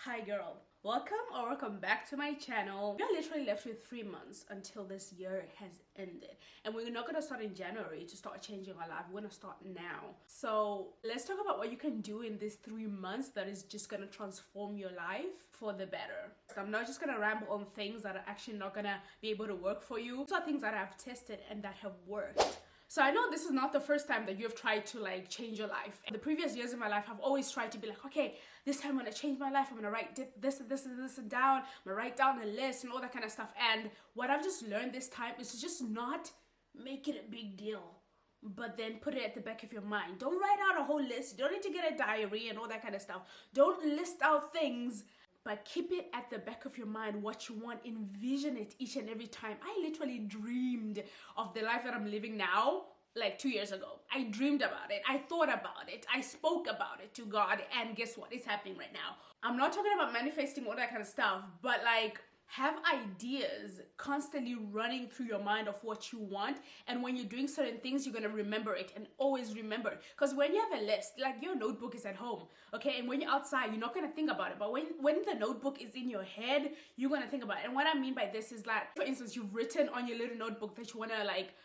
Hi girl, welcome back to my channel. We are literally left with 3 months until this year has ended, and we're not gonna start in January to start changing our life. We're gonna start now. So let's talk about what you can do in these 3 months that is just gonna transform your life for the better. So I'm not just gonna ramble on things that are actually not gonna be able to work for you. These are things that I've tested and that have worked. So I know this is not the first time that you've tried to like change your life. The previous years in my life, I've always tried to be like, okay, this time I'm gonna change my life. I'm gonna write this down. I'm gonna write down a list and all that kind of stuff. And what I've just learned this time is to just not make it a big deal, but then put it at the back of your mind. Don't write out a whole list. You don't need to get a diary and all that kind of stuff. Don't list out things, but keep it at the back of your mind what you want. Envision it each and every time. I literally dreamed of the life that I'm living now like 2 years ago. I dreamed about it. I thought about it. I spoke about it to God, and guess what? It's happening right now. I'm not talking about manifesting all that kind of stuff, but like have ideas constantly running through your mind of what you want, and when you're doing certain things, you're gonna remember it and always remember it. Because when you have a list, like your notebook is at home, okay, and when you're outside, you're not gonna think about it, but when the notebook is in your head, you're gonna think about it. And what I mean by this is like, for instance, you've written on your little notebook that you wanna like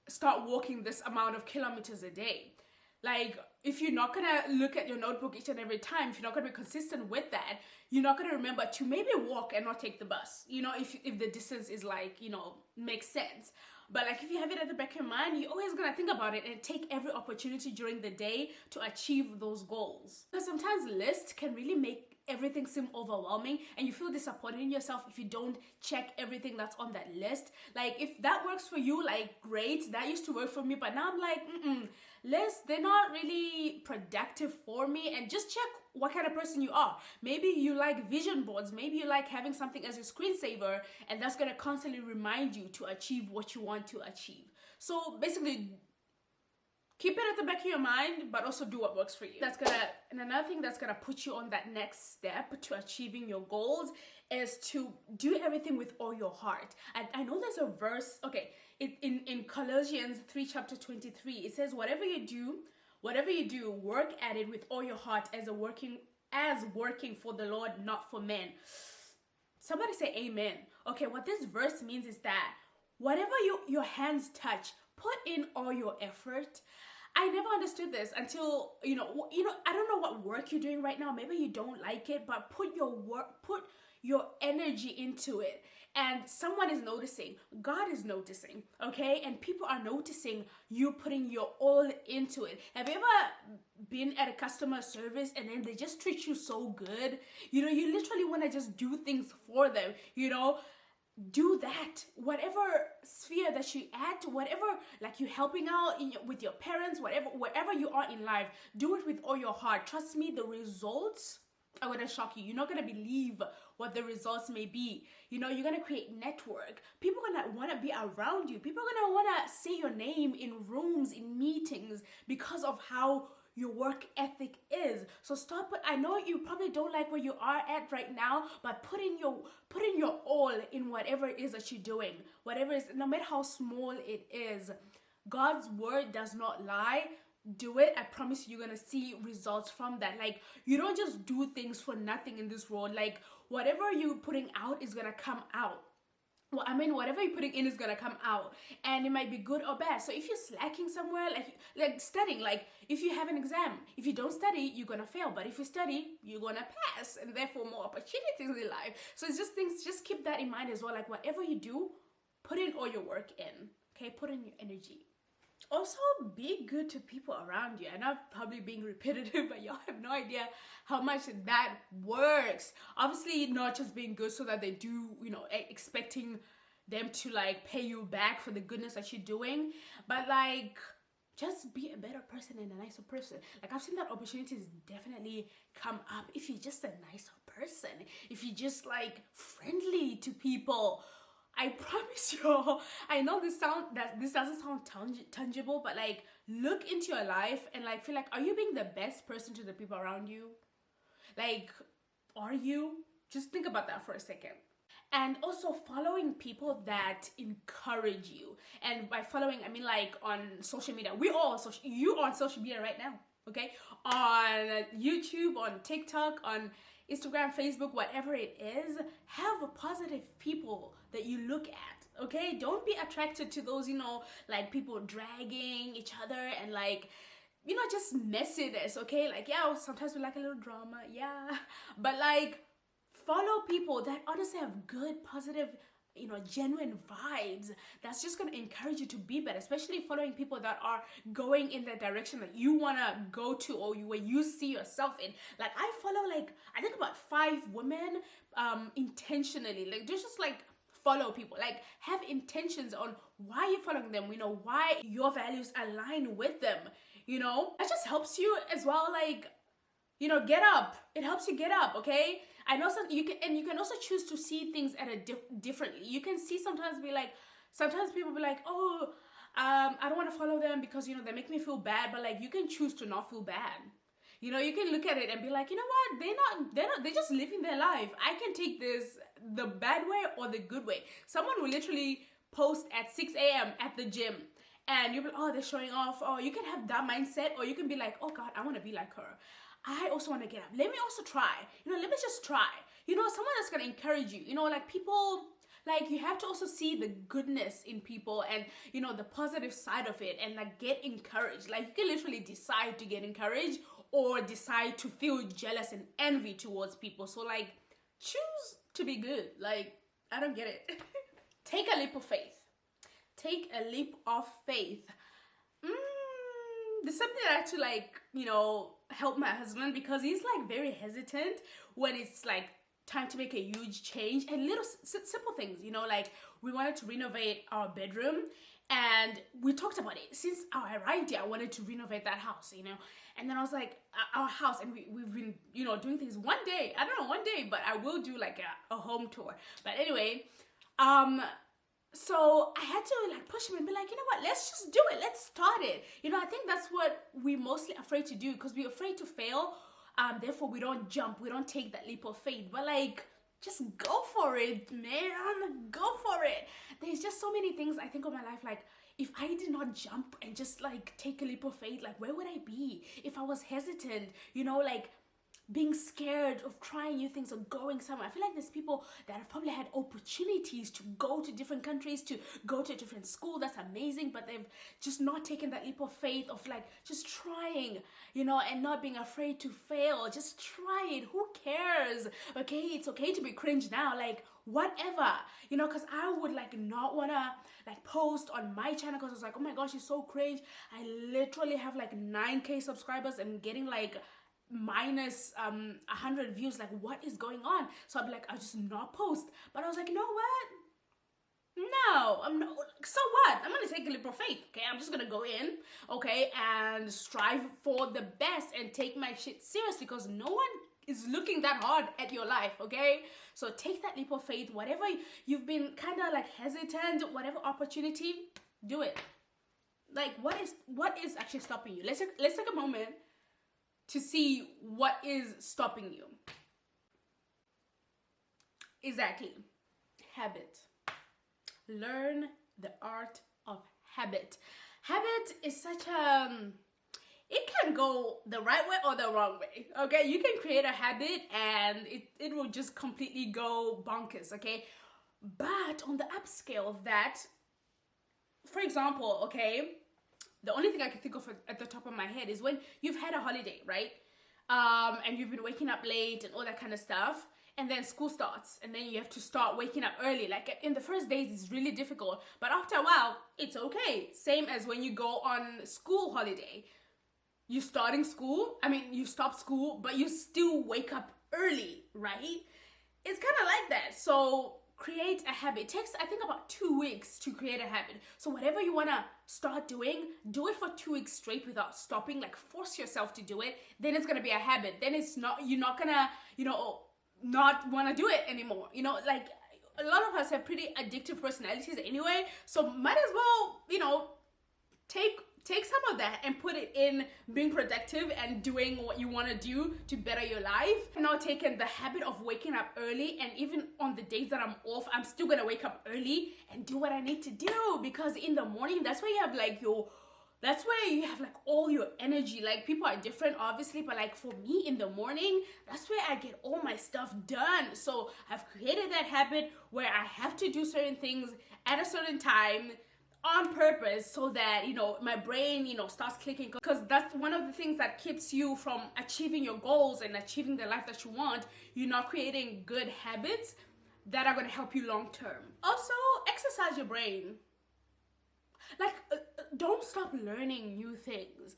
start walking this amount of kilometers a day. Like, if you're not gonna look at your notebook each and every time, if you're not gonna be consistent with that, you're not gonna remember to maybe walk and not take the bus, you know, if the distance is like, you know, makes sense. But like if you have it at the back of your mind, you're always gonna think about it and take every opportunity during the day to achieve those goals. Because sometimes lists can really make everything seem overwhelming, and you feel disappointed in yourself if you don't check everything that's on that list. Like if that works for you, like great, that used to work for me, but now I'm like, lists, they're not really productive for me. And just check what kind of person you are. Maybe you like vision boards, maybe you like having something as a screensaver, and that's gonna constantly remind you to achieve what you want to achieve. So basically, keep it at the back of your mind, but also do what works for you. And another thing that's gonna put you on that next step to achieving your goals is to do everything with all your heart. I know there's a verse, okay, in Colossians 3 chapter 23, it says, whatever you do, work at it with all your heart as working for the Lord, not for men. Somebody say amen. Okay, what this verse means is that whatever your hands touch, put in all your effort. I never understood this until, you know, I don't know what work you're doing right now. Maybe you don't like it, but put your energy into it. And someone is noticing. God is noticing, okay? And people are noticing you putting your all into it. Have you ever been at a customer service and then they just treat you so good? You know, you literally want to just do things for them, you know? Do that. Whatever sphere that you add to, whatever, like you helping out with your parents, wherever you are in life, do it with all your heart. Trust me, the results are gonna shock you. You're not gonna believe what the results may be. You know, you're gonna create network. People are gonna wanna be around you. People are gonna wanna say your name in rooms, in meetings, because of how your work ethic is. So stop it. I know you probably don't like where you are at right now, but put in your all in whatever it is that you're doing. Whatever it is, no matter how small it is. God's word does not lie. Do it. I promise you're gonna see results from that. Like, you don't just do things for nothing in this world. Like, whatever you're putting out is gonna come out. Well, I mean, whatever you're putting in is gonna come out, and it might be good or bad. So if you're slacking somewhere, like studying, like if you have an exam, if you don't study, you're gonna fail. But if you study, you're gonna pass, and therefore more opportunities in life. So it's just things. Just keep that in mind as well. Like whatever you do, put in all your work in. Okay, put in your energy. Also, be good to people around you. I know I'm probably being repetitive, but y'all have no idea how much that works. Obviously, not just being good so that they do, you know, expecting them to like pay you back for the goodness that you're doing, but like just be a better person and a nicer person. Like I've seen that opportunities definitely come up if you're just a nicer person, if you're just like friendly to people. I promise you, I know this doesn't sound tangible, but like look into your life and like feel like, are you being the best person to the people around you? Like, are you? Just think about that for a second. And also following people that encourage you. And by following, I mean like on social media. You are on social media right now. okay, on YouTube, on TikTok, on Instagram, Facebook, whatever it is, have positive people that you look at, okay? Don't be attracted to those, you know, like people dragging each other and like, you know, just messiness, okay? Like, yeah, sometimes we like a little drama, yeah, but like, follow people that honestly have good, positive, you know, genuine vibes. That's just gonna encourage you to be better, especially following people that are going in the direction that you wanna go to, or where you see yourself in. Like, I follow like, I think about 5 women intentionally. Like, just like follow people, like have intentions on why you're following them, you know, why your values align with them, you know. That just helps you as well, like, you know, get up. It helps you get up, okay? I know some, you can also choose to see things at a differently. You can see sometimes people be like, oh, I don't want to follow them because, you know, they make me feel bad. But like, you can choose to not feel bad. You know, you can look at it and be like, you know what? They're just living their life. I can take this the bad way or the good way. Someone will literally post at 6 a.m. at the gym, and you'll be like, oh, they're showing off. Or you can have that mindset, or you can be like, oh God, I want to be like her. I also want to get up. Let me also try. You know, let me just try. You know, someone that's going to encourage you. You know, like people, like you have to also see the goodness in people and, you know, the positive side of it and like get encouraged. Like you can literally decide to get encouraged or decide to feel jealous and envy towards people. So like choose to be good. Like, I don't get it. Take a leap of faith. Take a leap of faith. There's something that I had to like, you know, help my husband, because he's like very hesitant when it's like time to make a huge change, and little simple things, you know, like we wanted to renovate our bedroom and we talked about it since I arrived here. I wanted to renovate that house, you know, and then I was like, our house, and we've been, you know, doing things one day, but I will do like a home tour. But anyway, so I had to like push him and be like, you know what, let's just do it. Let's start it. You know, I think that's what we're mostly afraid to do, because we're afraid to fail. Therefore, we don't jump. We don't take that leap of faith. But like, just go for it, man. Go for it. There's just so many things I think of my life. Like, if I did not jump and just like take a leap of faith, like where would I be? If I was hesitant, you know, like being scared of trying new things or going somewhere. I feel like there's people that have probably had opportunities to go to different countries, to go to a different school. That's amazing, but they've just not taken that leap of faith of like just trying, you know, and not being afraid to fail. Just try it. Who cares? Okay, it's okay to be cringe now, like whatever, you know, because I would like not want to like post on my channel because I was like, oh my gosh, it's so cringe. I literally have like 9K subscribers and getting like minus 100 views. Like, what is going on? So I'd be like, I'll just not post. But I was like, you know what? No, I'm not. So what? I'm gonna take a leap of faith. Okay, I'm just gonna go in, okay, and strive for the best and take my shit seriously, because no one is looking that hard at your life. Okay, so take that leap of faith. Whatever you've been kind of like hesitant, whatever opportunity, do it. Like, what is actually stopping you? Let's take a moment to see what is stopping you. Exactly. Habit. Learn the art of habit. Habit is such a, it can go the right way or the wrong way. Okay, you can create a habit and it will just completely go bonkers. Okay, but on the upscale of that, for example, okay, the only thing I can think of at the top of my head is when you've had a holiday, right? And you've been waking up late and all that kind of stuff. And then school starts. And then you have to start waking up early. Like in the first days, it's really difficult. But after a while, it's okay. Same as when you go on school holiday. You're starting school. I mean, you stop school, but you still wake up early, right? It's kind of like that. So create a habit. It takes, I think, about 2 weeks to create a habit. So whatever you want to start doing, do it for 2 weeks straight without stopping. Like, force yourself to do it. Then it's going to be a habit. Then it's not, you're not going to, you know, not want to do it anymore. You know, like, a lot of us have pretty addictive personalities anyway. So might as well, you know, take some of that and put it in being productive and doing what you want to do to better your life. And now taking the habit of waking up early, and even on the days that I'm off, I'm still gonna wake up early and do what I need to do, because in the morning, that's where you have like your That's where you have like all your energy. Like people are different obviously, but like for me in the morning, that's where I get all my stuff done. So I've created that habit where I have to do certain things at a certain time on purpose, so that, you know, my brain, you know, starts clicking, because that's one of the things that keeps you from achieving your goals and achieving the life that you want. You're not creating good habits that are going to help you long term. Also, exercise your brain. Like, don't stop learning new things.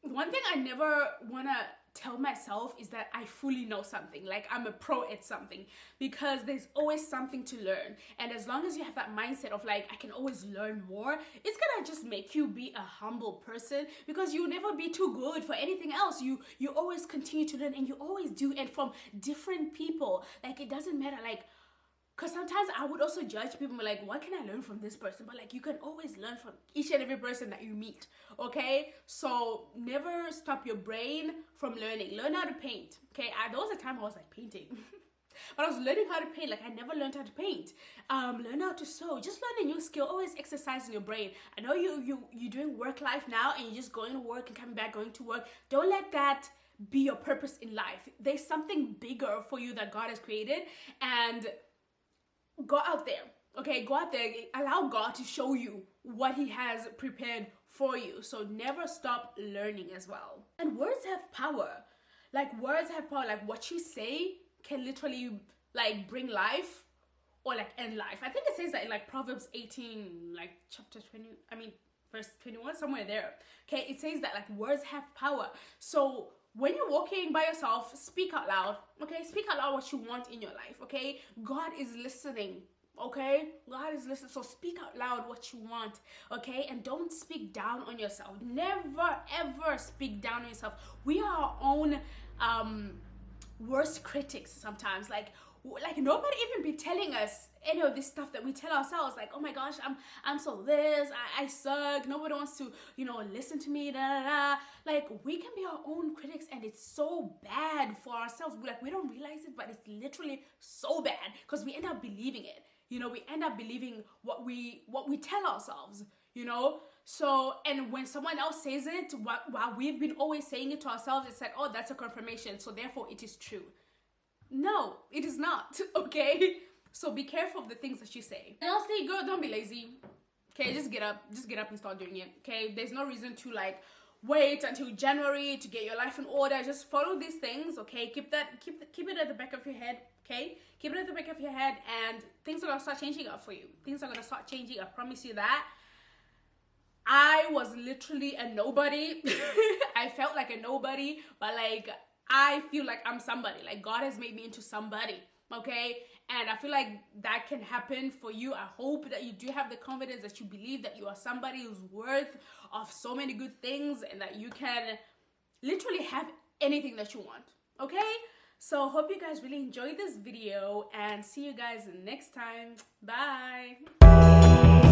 One thing I never want to tell myself is that I fully know something, like I'm a pro at something, because there's always something to learn. And as long as you have that mindset of like, I can always learn more, it's gonna just make you be a humble person, because you'll never be too good for anything else. You always continue to learn, and you always do, and from different people. Like, it doesn't matter, like, because sometimes I would also judge people like, what can I learn from this person? But like, you can always learn from each and every person that you meet, okay? So never stop your brain from learning. Learn how to paint, okay? There was a time I was like painting. But I was learning how to paint. Like, I never learned how to paint. Learn how to sew. Just learn a new skill. Always exercising your brain. I know you're doing work life now, and you're just going to work and coming back, going to work. Don't let that be your purpose in life. There's something bigger for you that God has created, and go out there, okay? Go out there. Allow God to show you what He has prepared for you. So never stop learning as well. And words have power. Like, words have power. Like, what you say can literally like bring life or like end life. I think it says that in like Proverbs 18, like chapter 20, verse 21, somewhere there. Okay, it says that like words have power. So when you're walking by yourself, speak out loud, okay? Speak out loud what you want in your life, okay? God is listening, okay? God is listening, so speak out loud what you want, okay? And don't speak down on yourself. Never, ever speak down on yourself. We are our own worst critics sometimes. Like nobody even be telling us any of this stuff that we tell ourselves, like, oh my gosh, I'm so this, I suck, nobody wants to, you know, listen to me, da da da. Like, we can be our own critics, and it's so bad for ourselves. Like, we don't realize it, but it's literally so bad, because we end up believing it. You know, we end up believing what we tell ourselves, you know. So, and when someone else says it, while we've been always saying it to ourselves, it's like, oh, that's a confirmation, so therefore it is true. No, it is not, okay? So be careful of the things that you say. And honestly, girl, don't be lazy, okay? Just get up and start doing it, okay? There's no reason to like wait until January to get your life in order. Just follow these things, okay? Keep it at the back of your head, okay? Keep it at the back of your head, and things are gonna start changing up for you. Things are gonna start changing, I promise you that. I was literally a nobody. I felt like a nobody, but like, I feel like I'm somebody. Like, God has made me into somebody, okay? And I feel like that can happen for you. I hope that you do have the confidence, that you believe that you are somebody who's worth of so many good things, and that you can literally have anything that you want, okay? So hope you guys really enjoyed this video, and see you guys next time. Bye.